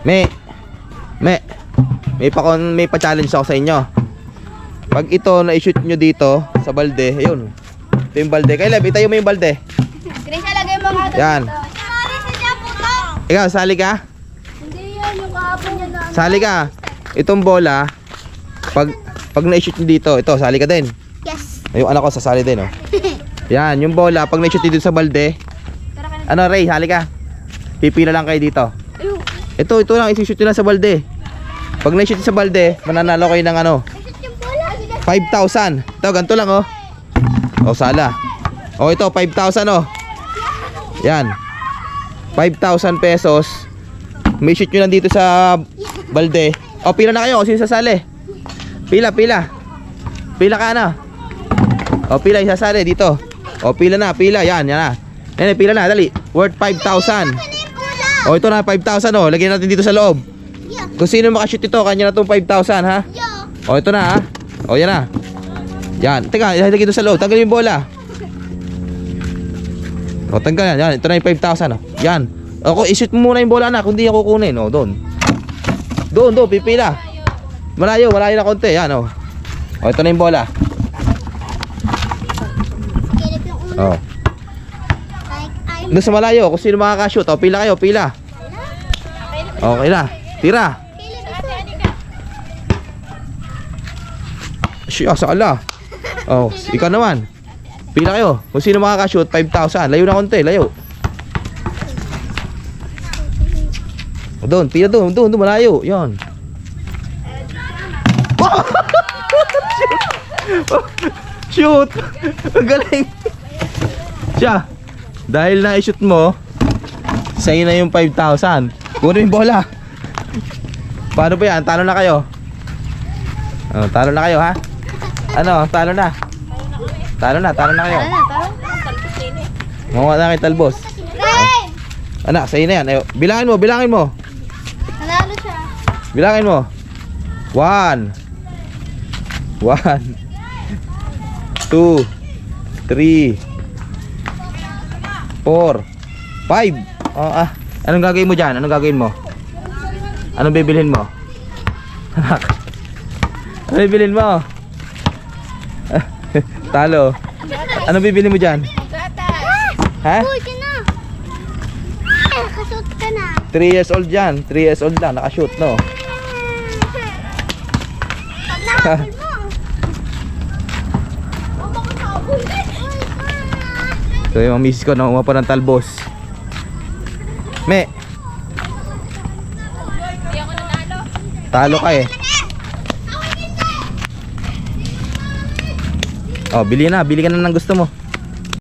May pa-challenge ako sa inyo. Pag ito na-shoot nyo dito sa balde, ayun. Ito yung balde. Kaya Lev, itayo mo yung balde. Grace, lagay mo nga Yan. Ikaw, sali ka? Hindi yan, yung kahapon niya na. Sali ka. Itong bola, pag na-shoot nyo dito, ito, sali ka din. Yes. Yung anak ko, sasali din, oh. Yan, yung bola, pag na-shoot dito sa balde, ano, Ray, sali ka. Pipila lang kayo dito. Ito lang, isi-shoot nyo lang sa balde. Pag na-shoot sa balde, mananalo kayo ng ano, 5,000. Ito, ganito lang, oh. O, sala. O, ito, 5,000, oh. Yan. 5,000 pesos. May shoot nyo lang dito sa balde. O, pila na kayo, o, sino sasali? Pila. Pila ka na. O, pila yung sasali dito. O, pila na, yan na. Yan, pila na, dali. Worth 5,000. O, ito na, 5,000, oh. Lagyan natin dito sa loob. Kung sino makashoot ito, kanya na itong 5,000, ha? O, ito na, ha? O, yan na. Yan. Teka, ilagay ito sa loob. Tanggalin yung bola. O, tanggal yan. Yan. Ito na yung 5,000. O. Yan. O, ishoot mo muna yung bola na. Kung di ako kukunin. O, doon. Doon. Pipila. Malayo na konti. Yan, o. O, ito na yung bola. O. Doon sa malayo. Kung sino makakashoot. O, pila kayo. Pila. Okay na. Tira. Sala. Oh, ikaw naman. Pila kayo. Kung sino makakashoot, 5,000. Layo na konti, layo. Doon, pila doon, malayo. Yan. Shoot. Ang galing. Siya. Dahil na-shoot mo, sa'yo na yung 5,000. Kunin yung bola. Paano ba yan? Talo na kayo. Oh, talo na kayo, ha? Ano, talo na. Talo na kayo. Mawa na kayo talbos. Anak, sa'yo na yan. Ayo, bilangin mo. Nanalo siya. Bilangin mo. 1 2 3 4 5. Oh, anong gagawin mo dyan? Anong bibilhin mo? Anak, ano bibilhin mo? Talo. Ano bibili mo dyan? Ha? Uy, ka na. Nakashoot ka na. 3 years old dyan. 3 years old lang. Nakashoot, no? Nakabul mo. Makakabul. So yung misis ko nakuha pa ng talbos. Talo ka eh. Oh, bili ka na ng gusto mo.